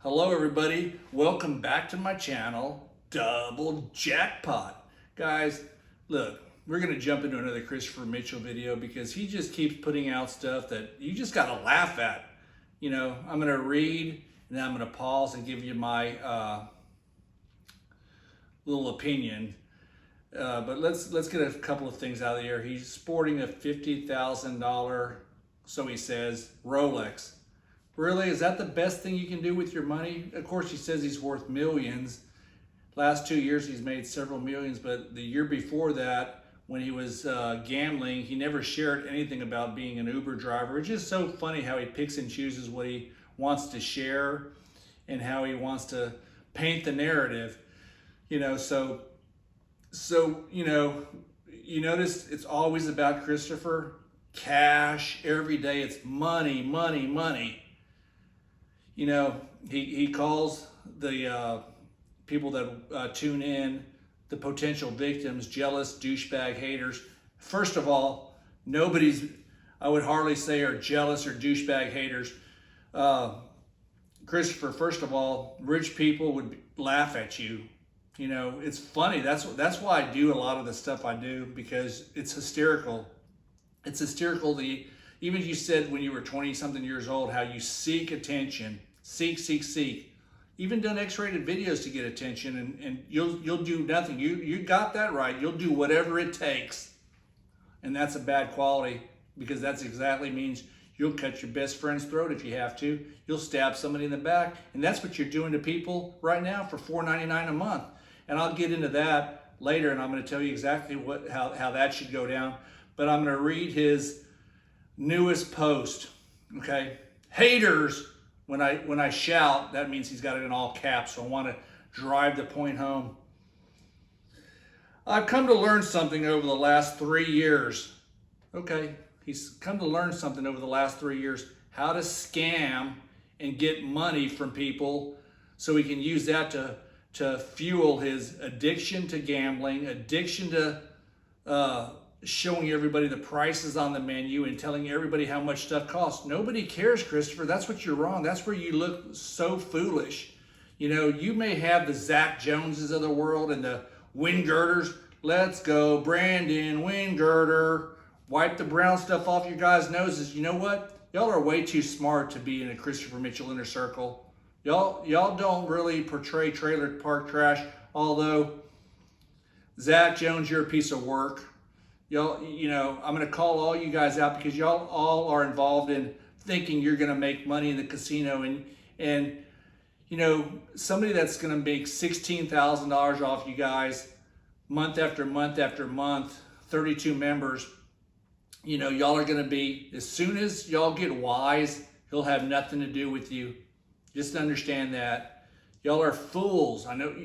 Hello everybody, welcome back to my channel, Double Jackpot. Guys, look, we're gonna jump into another Christopher Mitchell video because he just keeps putting out stuff that you just gotta laugh at. You know, I'm gonna read and then I'm gonna pause and give you my little opinion. But let's get a couple of things out of the air. He's sporting a $50,000, so he says, Rolex. Really, is that the best thing you can do with your money? Of course, he says he's worth millions. Last 2 years, he's made several millions, but the year before that, when he was gambling, he never shared anything about being an Uber driver. It's just so funny how he picks and chooses what he wants to share and how he wants to paint the narrative. You know, so you know, you notice it's always about Christopher. Cash, every day it's money, money, money. You know, he calls the people that tune in the potential victims jealous douchebag haters. First of all, nobody's, I would hardly say, are jealous or douchebag haters. Christopher, first of all, rich people would laugh at you. You know, it's funny. That's why I do a lot of the stuff I do, because it's hysterical. It's hysterical. Even you said when you were 20-something years old, how you seek attention, seek. Even done X-rated videos to get attention, and you'll do nothing. You got that right. You'll do whatever it takes, and that's a bad quality, because that's exactly means you'll cut your best friend's throat if you have to. You'll stab somebody in the back, and that's what you're doing to people right now for $4.99 a month. And I'll get into that later, and I'm going to tell you exactly how that should go down. But I'm going to read his newest post. Okay, haters. When I shout, that means he's got it in all caps. So I want to drive the point home. I've come to learn something over the last 3 years. Okay, he's come to learn something over the last 3 years. How to scam and get money from people so he can use that to fuel his addiction to gambling, addiction to showing everybody the prices on the menu and telling everybody how much stuff costs. Nobody cares, Christopher. That's what you're wrong. That's where you look so foolish. You know, you may have the Zach Joneses of the world and the Wingirders. Let's go, Brandon Wingirder. Wipe the brown stuff off your guys' noses. You know what? Y'all are way too smart to be in a Christopher Mitchell inner circle. Y'all don't really portray trailer park trash, although Zach Jones, you're a piece of work. Y'all, you know, I'm going to call all you guys out because y'all all are involved in thinking you're going to make money in the casino, and you know, somebody that's going to make $16,000 off you guys month after month after month, 32 members. You know, y'all are going to be, as soon as y'all get wise, he'll have nothing to do with you. Just understand that. Y'all are fools. I know.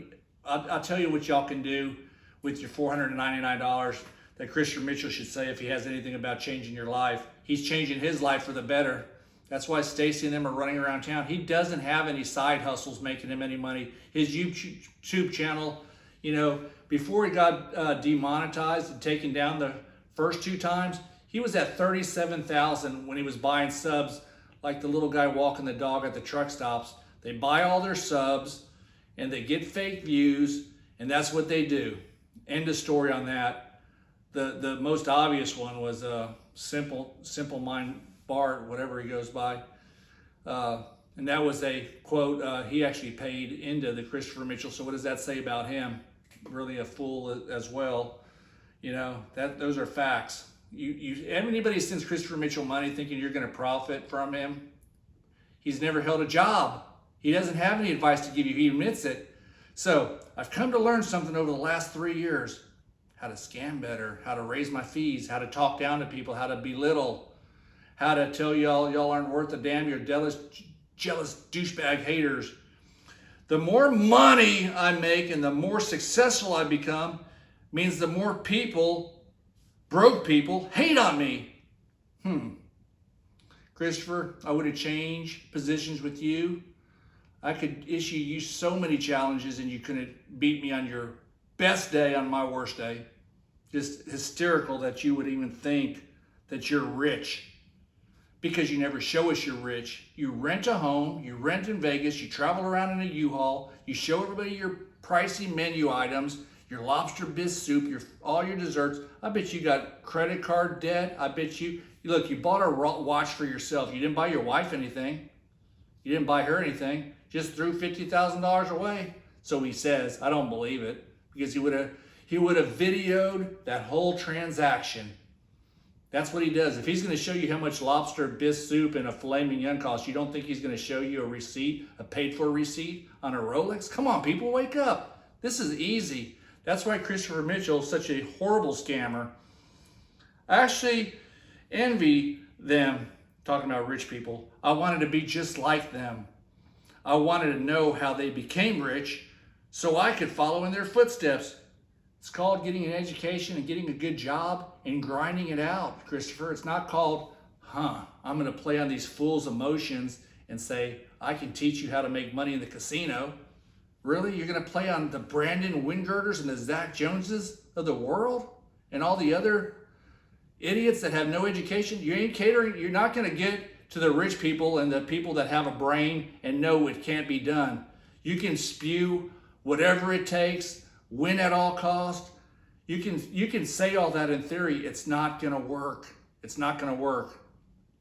I'll tell you what y'all can do with your $499 that Christopher Mitchell should say if he has anything about changing your life. He's changing his life for the better. That's why Stacy and them are running around town. He doesn't have any side hustles making him any money. His YouTube channel, you know, before he got demonetized and taken down the first 2 times, he was at 37,000 when he was buying subs, like the little guy walking the dog at the truck stops. They buy all their subs and they get fake views, and that's what they do. End of story on that. The most obvious one was Simple Mind Bart, whatever he goes by. And that was a quote, he actually paid into the Christopher Mitchell. So what does that say about him? Really a fool as well. You know, those are facts. Anybody sends Christopher Mitchell money thinking you're going to profit from him, he's never held a job. He doesn't have any advice to give you. He admits it. So I've come to learn something over the last 3 years. How to scam better, how to raise my fees, how to talk down to people, how to belittle, how to tell y'all aren't worth a damn, you're jealous douchebag haters. The more money I make and the more successful I become means the more people, broke people, hate on me. Christopher, I would have changed positions with you. I could issue you so many challenges and you couldn't beat me on your best day, on my worst day. Just hysterical that you would even think that you're rich. because you never show us you're rich. You rent a home, you rent in Vegas, you travel around in a U-Haul, you show everybody your pricey menu items, your lobster bisque soup, all your desserts. I bet you got credit card debt. I bet you, look, you bought a watch for yourself. You didn't buy your wife anything. You didn't buy her anything. Just threw $50,000 away. So he says. I don't believe it, because he would have videoed that whole transaction. That's what he does. If he's going to show you how much lobster bisque soup and a filet mignon costs, you don't think he's going to show you a receipt, a paid-for receipt on a Rolex? Come on, people, wake up. This is easy. That's why Christopher Mitchell is such a horrible scammer. I actually envy them, talking about rich people. I wanted to be just like them. I wanted to know how they became rich so I could follow in their footsteps. It's called getting an education and getting a good job and grinding it out, Christopher. It's not called, I'm going to play on these fools' emotions and say, I can teach you how to make money in the casino. Really? You're going to play on the Brandon Wingirders and the Zach Joneses of the world and all the other idiots that have no education? You ain't catering. You're not going to get to the rich people and the people that have a brain and know it can't be done. You can spew whatever it takes, win at all costs. You can say all that in theory. It's not going to work. It's not going to work.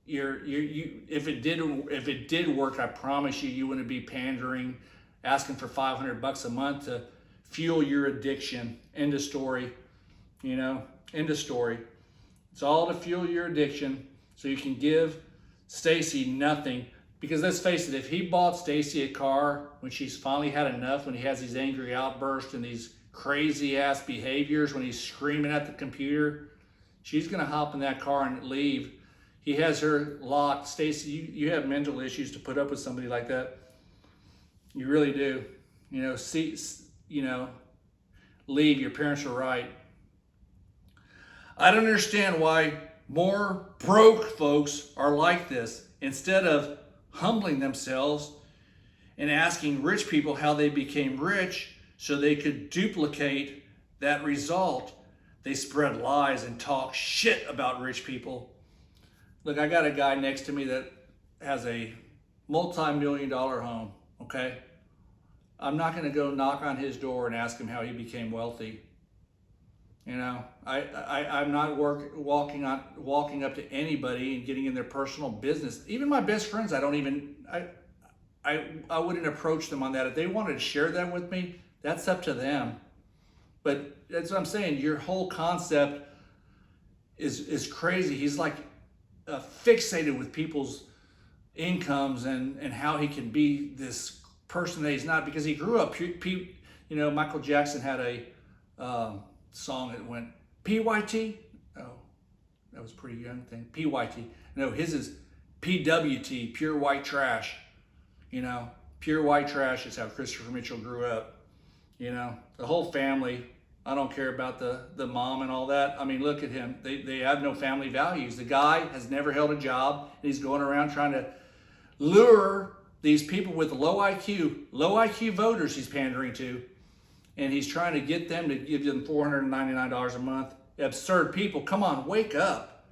If it did work, I promise you wouldn't be pandering, asking for $500 a month to fuel your addiction. End of story. End of story. It's all to fuel your addiction so you can give Stacy nothing. Because let's face it, if he bought Stacy a car when she's finally had enough, when he has these angry outbursts and these crazy ass behaviors, when he's screaming at the computer, she's going to hop in that car and leave. He has her locked. Stacy, you have mental issues to put up with somebody like that. You really do. Leave. Your parents are right. I don't understand why more broke folks are like this. Instead of humbling themselves and asking rich people how they became rich so they could duplicate that result, they spread lies and talk shit about rich people. Look, I got a guy next to me that has a multi-million-dollar home, okay? I'm not going to go knock on his door and ask him how he became wealthy. I'm not walking up to anybody and getting in their personal business. Even my best friends, I wouldn't approach them on that. If they wanted to share that with me, that's up to them. But that's what I'm saying. Your whole concept is crazy. He's like fixated with people's incomes and how he can be this person that he's not, because he grew up. Michael Jackson had a song that went PYT. Oh, that was a pretty young thing. PYT. No, his is PWT, pure white trash. Pure white trash is how Christopher Mitchell grew up. The whole family. I don't care about the mom and all that. I mean, look at him. They have no family values. The guy has never held a job. And he's going around trying to lure these people with low IQ voters he's pandering to. And he's trying to get them to give them $499 a month. Absurd people. Come on, wake up.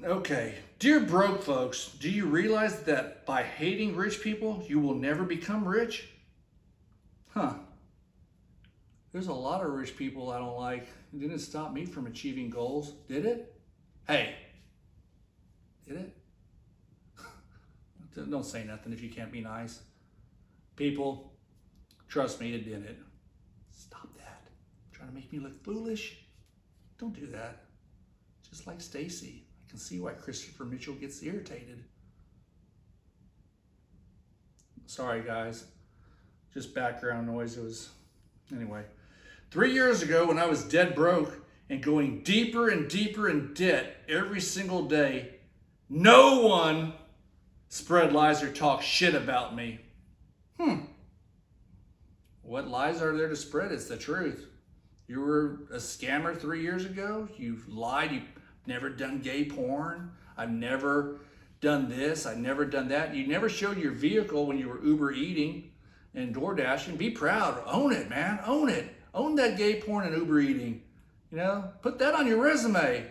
Okay. Dear broke folks, do you realize that by hating rich people, you will never become rich? There's a lot of rich people I don't like. It didn't stop me from achieving goals, did it? Hey, did it? Don't say nothing if you can't be nice. People, trust me, it didn't. Stop that. Trying to make me look foolish? Don't do that. Just like Stacy. I can see why Christopher Mitchell gets irritated. Sorry, guys. Just background noise. Anyway. 3 years ago, when I was dead broke and going deeper and deeper in debt every single day, no one spread lies or talked shit about me. What lies are there to spread? It's the truth. You were a scammer 3 years ago. You've lied. You've never done gay porn. I've never done this. I've never done that. You never showed your vehicle when you were Uber eating and door dashing. Be proud. Own it, man. Own it. Own that gay porn and Uber eating. Put that on your resume.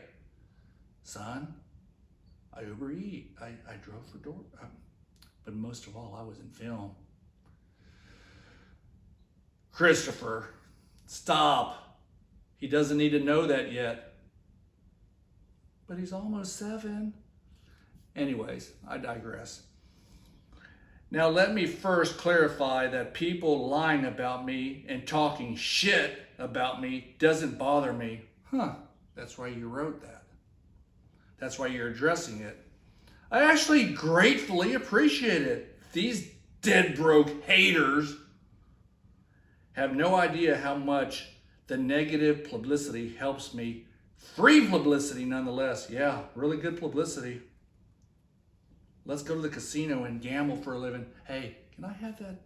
son, I Uber Eat, I drove for door, but most of all, I was in film. Christopher, stop. He doesn't need to know that yet. But he's almost 7. Anyways, I digress. Now let me first clarify that people lying about me and talking shit about me doesn't bother me. That's why you wrote that. That's why you're addressing it. I actually gratefully appreciate it. These dead broke haters have no idea how much the negative publicity helps me. Free publicity nonetheless. Yeah, really good publicity. Let's go to the casino and gamble for a living. Hey, can I have that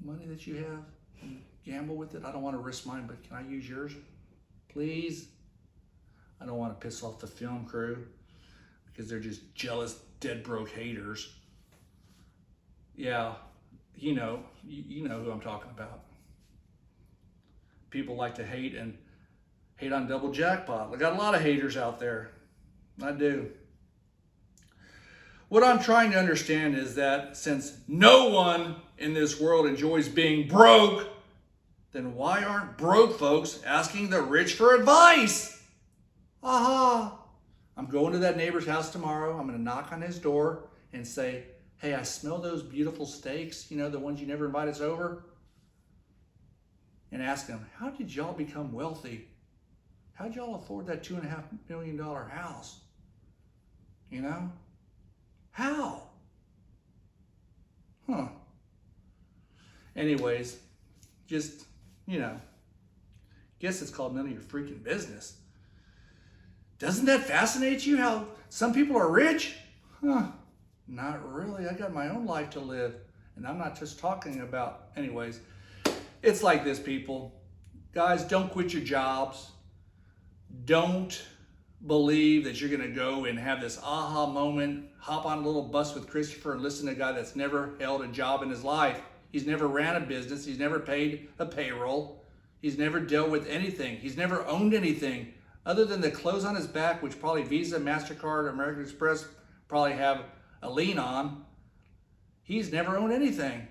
money that you have and gamble with it? I don't want to risk mine, but can I use yours? Please? I don't want to piss off the film crew because they're just jealous, dead broke haters. Yeah, you know who I'm talking about. People like to hate on Double Jackpot. I got a lot of haters out there. I do. What I'm trying to understand is that since no one in this world enjoys being broke, then why aren't broke folks asking the rich for advice? Aha! I'm going to that neighbor's house tomorrow. I'm going to knock on his door and say, hey, I smell those beautiful steaks, the ones you never invite us over. And ask them, how did y'all become wealthy? How'd y'all afford that $2.5 million house? How? Anyways, just, guess it's called none of your freaking business. Doesn't that fascinate you how some people are rich? Not really. I got my own life to live. And I'm not just talking about, anyways. It's like this, people. Guys, don't quit your jobs. Don't believe that you're going to go and have this aha moment, hop on a little bus with Christopher and listen to a guy that's never held a job in his life. He's never ran a business. He's never paid a payroll. He's never dealt with anything. He's never owned anything other than the clothes on his back, which probably Visa, MasterCard, American Express probably have a lien on. He's never owned anything.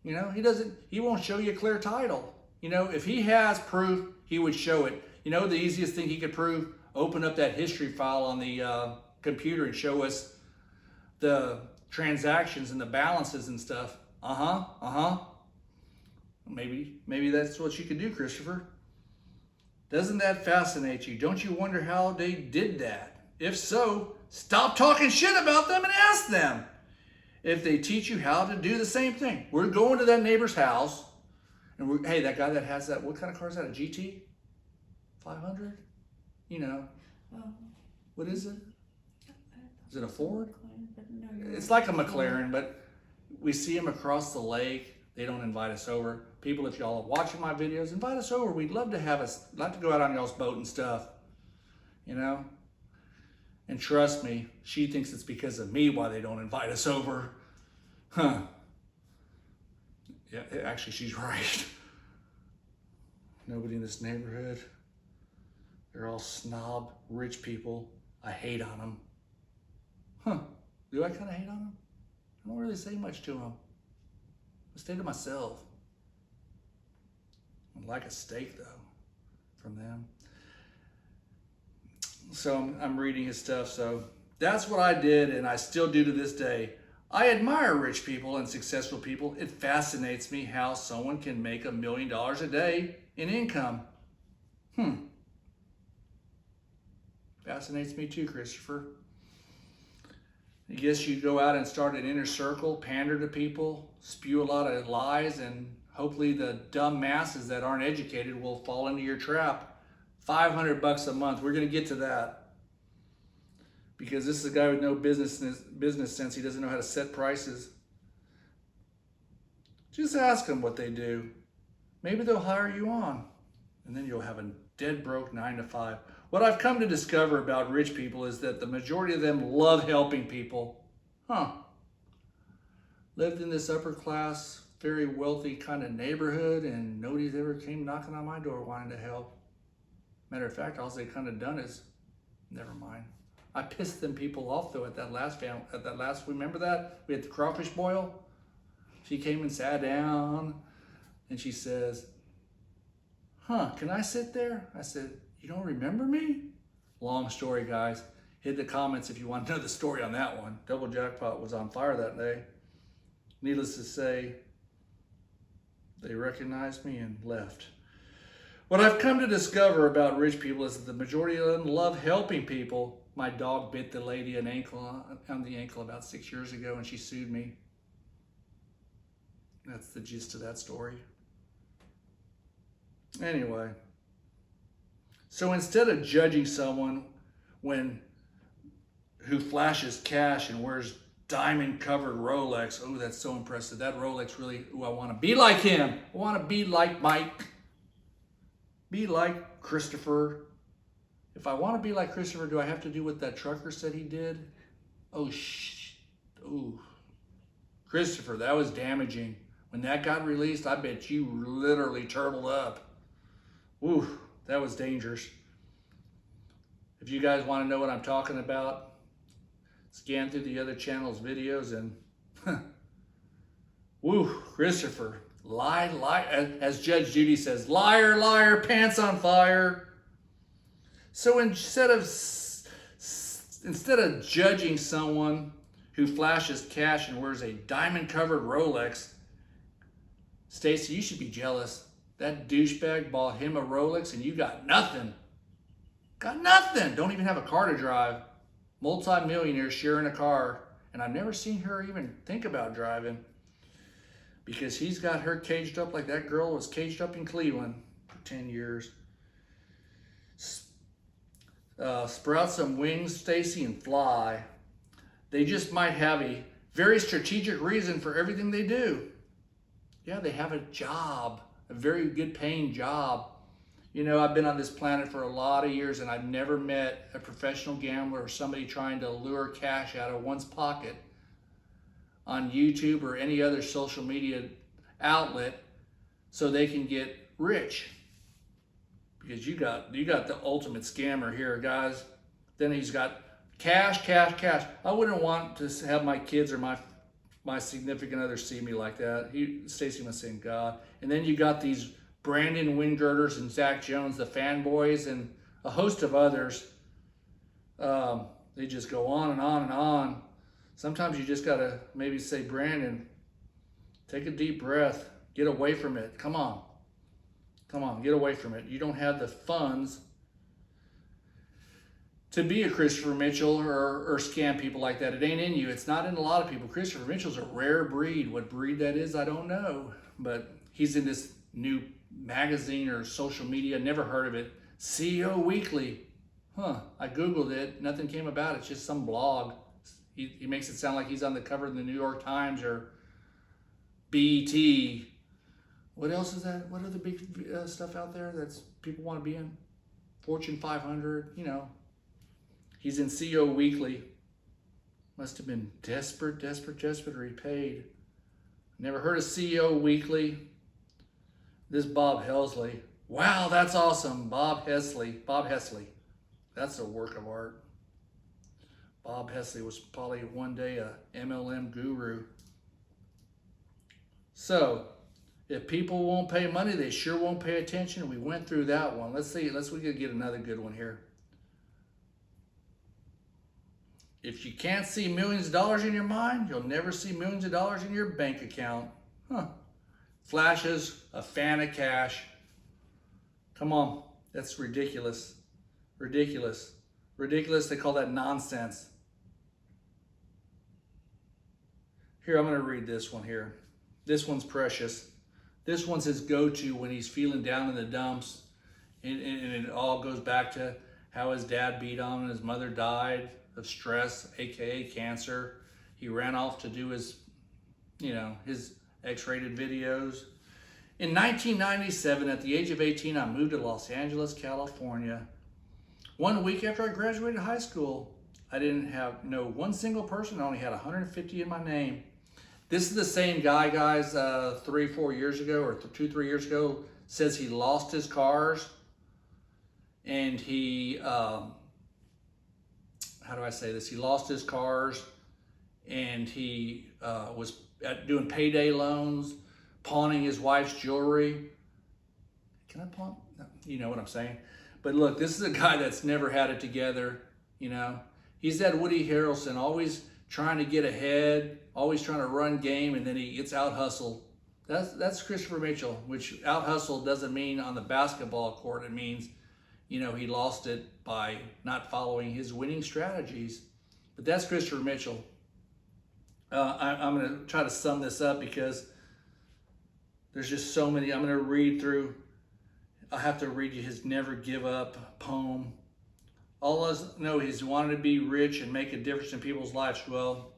He won't show you a clear title. If he has proof, he would show it. The easiest thing he could prove, open up that history file on the computer and show us the transactions and the balances and stuff. Maybe that's what you could do, Christopher. Doesn't that fascinate you? Don't you wonder how they did that? If so, stop talking shit about them and ask them if they teach you how to do the same thing. We're going to that neighbor's house, and hey, that guy that has that, what kind of car is that, a GT? 500? What is it? Is it a Ford? It's like a McLaren, but we see him across the lake. They don't invite us over. People, if y'all are watching my videos, invite us over. We'd love to go out on y'all's boat and stuff, And trust me, she thinks it's because of me why they don't invite us over. Yeah, actually, she's right. Nobody in this neighborhood. They're all snob, rich people. I hate on them. Do I kind of hate on them? I don't really say much to them. I stay to myself. I'd like a steak, though, from them. So I'm reading his stuff. So that's what I did, and I still do to this day. I admire rich people and successful people. It fascinates me how someone can make $1 million a day in income. Fascinates me too, Christopher. I guess you go out and start an inner circle, pander to people, spew a lot of lies, and hopefully the dumb masses that aren't educated will fall into your trap. $500 a month. We're going to get to that. Because this is a guy with no business sense. He doesn't know how to set prices. Just ask them what they do. Maybe they'll hire you on. And then you'll have a dead broke 9 to 5. What I've come to discover about rich people is that the majority of them love helping people. Lived in this upper class, very wealthy kind of neighborhood, and nobody's ever came knocking on my door wanting to help. Matter of fact, all they kind of done is, never mind. I pissed them people off though at that last remember that? We had the crawfish boil. She came and sat down and she says, "Huh, can I sit there?" I said, "You don't remember me?" Long story, guys. Hit the comments if you want to know the story on that one. Double Jackpot was on fire that day. Needless to say, they recognized me and left. What I've come to discover about rich people is that the majority of them love helping people. My dog bit the lady on the ankle about 6 years ago, and she sued me. That's the gist of that story. Anyway, so instead of judging someone who flashes cash and wears diamond-covered Rolex, oh, that's so impressive. That Rolex really, oh, I want to be like him. I want to be like Mike. Be like Christopher. If I want to be like Christopher, do I have to do what that trucker said he did? Oh, Christopher, that was damaging. When that got released, I bet you literally turtled up. Ooh, that was dangerous. If you guys want to know what I'm talking about, scan through the other channel's videos and, woo, Christopher. Lie, as Judge Judy says, liar, liar, pants on fire. So instead of judging someone who flashes cash and wears a diamond-covered Rolex, Stacy, you should be jealous. That douchebag bought him a Rolex and you got nothing. Got nothing. Don't even have a car to drive. Multi-millionaire sharing a car. And I've never seen her even think about driving. Because he's got her caged up like that girl was caged up in Cleveland for 10 years. Sprout some wings, Stacy, and fly. They just might have a very strategic reason for everything they do. Yeah, they have a job, a very good paying job. You know, I've been on this planet for a lot of years and I've never met a professional gambler or somebody trying to lure cash out of one's pocket on YouTube or any other social media outlet so they can get rich. Because you got the ultimate scammer here, guys. Then he's got cash, cash, cash. I wouldn't want to have my kids or my significant other see me like that. Stacy must thank God. And then you got these Brandon Wingirders and Zach Jones, the fanboys, and a host of others. They just go on and on and on. Sometimes you just gotta maybe say, Brandon, take a deep breath. Get away from it. Come on. Come on, get away from it. You don't have the funds to be a Christopher Mitchell or scam people like that. It ain't in you. It's not in a lot of people. Christopher Mitchell's a rare breed. What breed that is, I don't know. But he's in this new magazine or social media. Never heard of it. CEO Weekly. Huh, I Googled it. Nothing came about it. It's just some blog. He makes it sound like he's on the cover of the New York Times or BET. What else is that? What other big stuff out there that's people want to be in? Fortune 500, you know. He's in CEO Weekly. Must have been desperate to be paid. Never heard of CEO Weekly. This Bob Helsley. Wow, that's awesome. Bob Hesley. That's a work of art. Bob Hesley was probably one day a MLM guru. So, if people won't pay money, they sure won't pay attention. We went through that one. Let's see. We could get another good one here. If you can't see millions of dollars in your mind, you'll never see millions of dollars in your bank account. Huh. Flashes a fan of cash. Come on. That's ridiculous. Ridiculous. They call that nonsense. Here, I'm going to read this one here. This one's precious. This one's his go-to when he's feeling down in the dumps. And it all goes back to how his dad beat on him and his mother died of stress, aka cancer. He ran off to do his X-rated videos. In 1997, at the age of 18, I moved to Los Angeles, California. 1 week after I graduated high school, I didn't know one single person. I only had 150 in my name. This is the same guy, guys, 3-4 years ago, or 2-3 years ago, says he lost his cars and he how do I say this? He lost his cars, and he was doing payday loans, pawning his wife's jewelry. Can I pawn? No, you know what I'm saying. But look, this is a guy that's never had it together. You know, he's that Woody Harrelson, always trying to get ahead, always trying to run game, and then he gets out hustled. That's Christopher Mitchell, which out hustled doesn't mean on the basketball court. It means, you know, he lost it by not following his winning strategies. But that's Christopher Mitchell. I'm going to try to sum this up because there's just so many. I'm going to read through. I have to read you his Never Give Up poem. All of us know he's wanted to be rich and make a difference in people's lives. Well,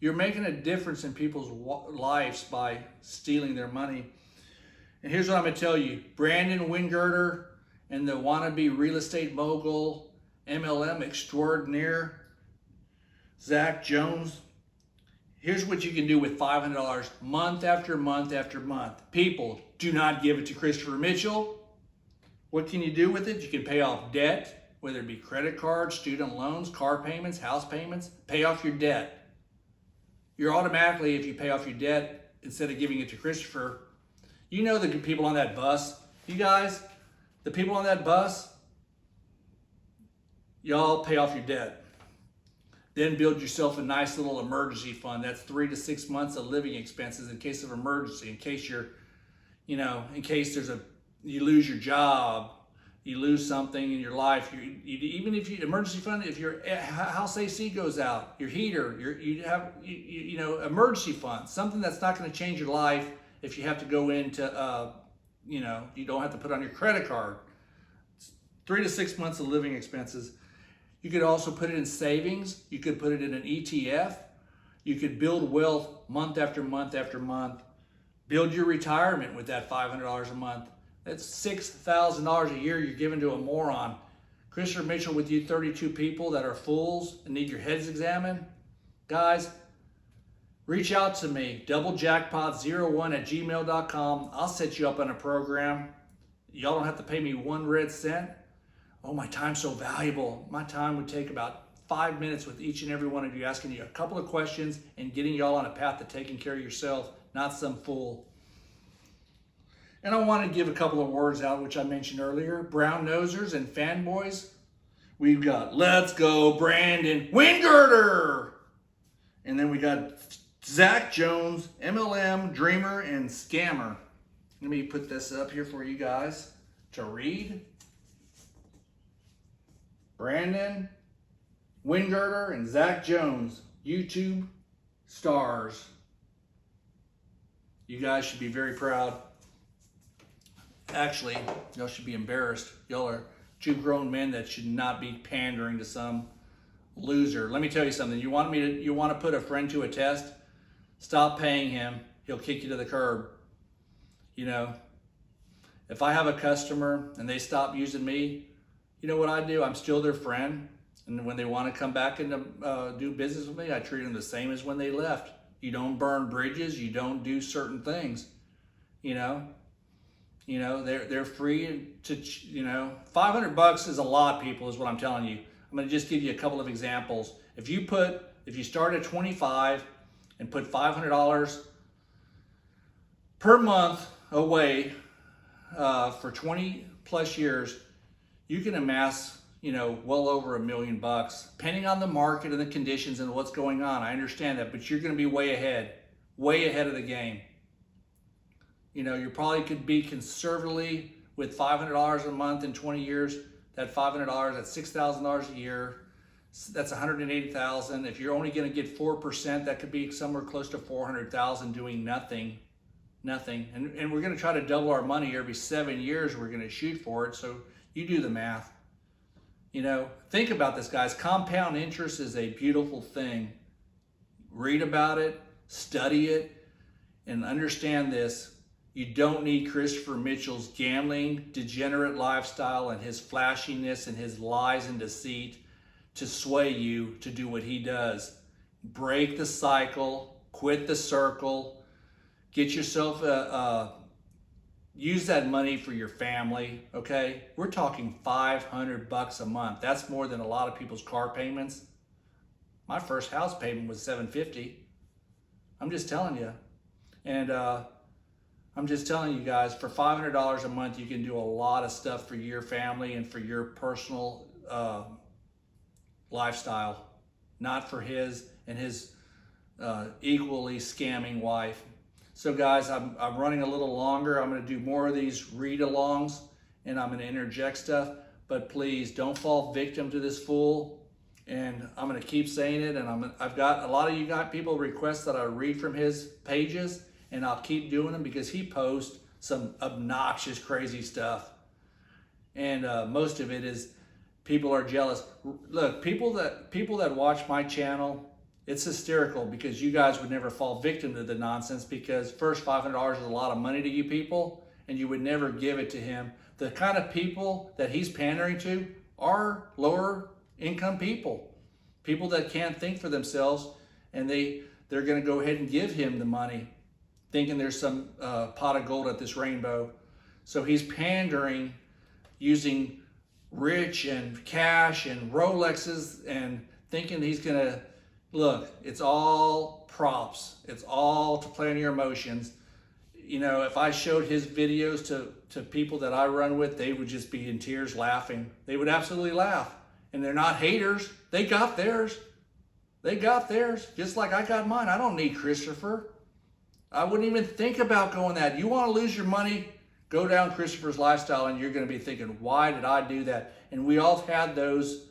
you're making a difference in people's lives by stealing their money. And here's what I'm going to tell you. Brandon Wingirter and the wannabe real estate mogul, MLM extraordinaire, Zach Jones. Here's what you can do with $500 month after month after month. People, do not give it to Christopher Mitchell. What can you do with it? You can pay off debt, whether it be credit cards, student loans, car payments, house payments. Pay off your debt. You're automatically, if you pay off your debt, instead of giving it to Christopher, you know the people on that bus. You guys, the people on that bus, y'all pay off your debt. Then build yourself a nice little emergency fund. That's 3 to 6 months of living expenses in case of emergency, in case you're, you know, in case you lose your job, you lose something in your life. Even if you emergency fund, if your house AC goes out, your heater, you have emergency fund, something that's not going to change your life. If you have to go into, you don't have to put on your credit card. 3 to 6 months of living expenses. You could also put it in savings. You could put it in an ETF. You could build wealth month after month after month. Build your retirement with that $500 a month. That's $6,000 a year you're giving to a moron. Christopher Mitchell with you 32 people that are fools and need your heads examined. Guys, reach out to me, doublejackpot01@gmail.com. I'll set you up on a program. Y'all don't have to pay me 1 red cent. Oh, my time's so valuable. My time would take about 5 minutes with each and every one of you, asking you a couple of questions and getting y'all on a path to taking care of yourself, not some fool. And I want to give a couple of words out, which I mentioned earlier. Brown nosers and fanboys. We've got Let's Go Brandon Wingirter. And then we got Zach Jones, MLM, Dreamer, and Scammer. Let me put this up here for you guys to read. Brandon Wingirter and Zach Jones, YouTube stars. You guys should be very proud. Actually, y'all should be embarrassed. Y'all are 2 grown men that should not be pandering to some loser. Let me tell you something. You want to put a friend to a test? Stop paying him. He'll kick you to the curb. You know, if I have a customer and they stop using me, you know what I do? I'm still their friend. And when they want to come back and do business with me, I treat them the same as when they left. You don't burn bridges. You don't do certain things. You know, they're free to, $500 is a lot, people, is what I'm telling you. I'm going to just give you a couple of examples. If you start at 25 and put $500 per month away for 20 plus years, you can amass, well over $1 million, depending on the market and the conditions and what's going on. I understand that, but you're going to be way ahead of the game. You probably could be conservatively with $500 a month in 20 years. That $500, that's $6,000 a year. That's $180,000. If you're only going to get 4%, that could be somewhere close to $400,000 doing nothing. And we're going to try to double our money every 7 years. We're going to shoot for it. So you do the math. Think about this, guys. Compound interest is a beautiful thing. Read about it, study it, and understand this. You don't need Christopher Mitchell's gambling, degenerate lifestyle, and his flashiness and his lies and deceit to sway you to do what he does. Break the cycle, quit the circle, get yourself use that money for your family, okay? We're talking $500 a month. That's more than a lot of people's car payments. My first house payment was $750. I'm just telling you. And I'm just telling you guys, for $500 a month, you can do a lot of stuff for your family and for your personal lifestyle, not for his and his equally scamming wife. So guys, I'm running a little longer. I'm going to do more of these read-alongs, and I'm going to interject stuff. But please don't fall victim to this fool. And I'm going to keep saying it. And I've got a lot of you people request that I read from his pages, and I'll keep doing them because he posts some obnoxious, crazy stuff. And most of it is people are jealous. Look, people that watch my channel, it's hysterical because you guys would never fall victim to the nonsense, because first, $500 is a lot of money to you people, and you would never give it to him. The kind of people that he's pandering to are lower income people that can't think for themselves, and they're going to go ahead and give him the money, thinking there's some pot of gold at this rainbow. So he's pandering using rich and cash and Rolexes and thinking he's going to, look, it's all props. It's all to play on your emotions. You know, if I showed his videos to people that I run with, they would just be in tears laughing. They would absolutely laugh. And they're not haters. They got theirs. They got theirs, just like I got mine. I don't need Christopher. I wouldn't even think about going that. You want to lose your money? Go down Christopher's lifestyle, and you're going to be thinking, why did I do that? And we all had those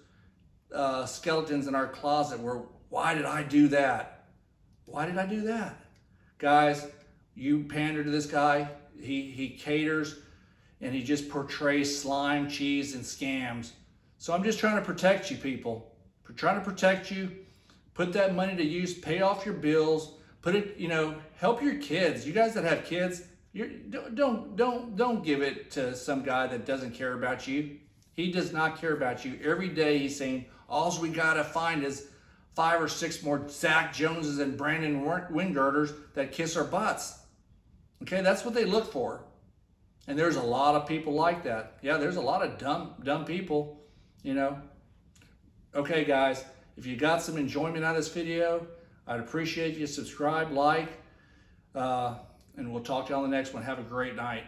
skeletons in our closet where, why did I do that? Why did I do that? Guys, you pander to this guy. He caters, and he just portrays slime, cheese, and scams. So I'm just trying to protect you people. We're trying to protect you. Put that money to use. Pay off your bills. Put it, help your kids. You guys that have kids, don't give it to some guy that doesn't care about you. He does not care about you. Every day he's saying, all we gotta find is 5 or 6 more Zach Joneses and Brandon Wingirders that kiss our butts. Okay, that's what they look for. And there's a lot of people like that. Yeah, there's a lot of dumb people, Okay, guys, if you got some enjoyment out of this video, I'd appreciate if you subscribe, like, and we'll talk to you on the next one. Have a great night.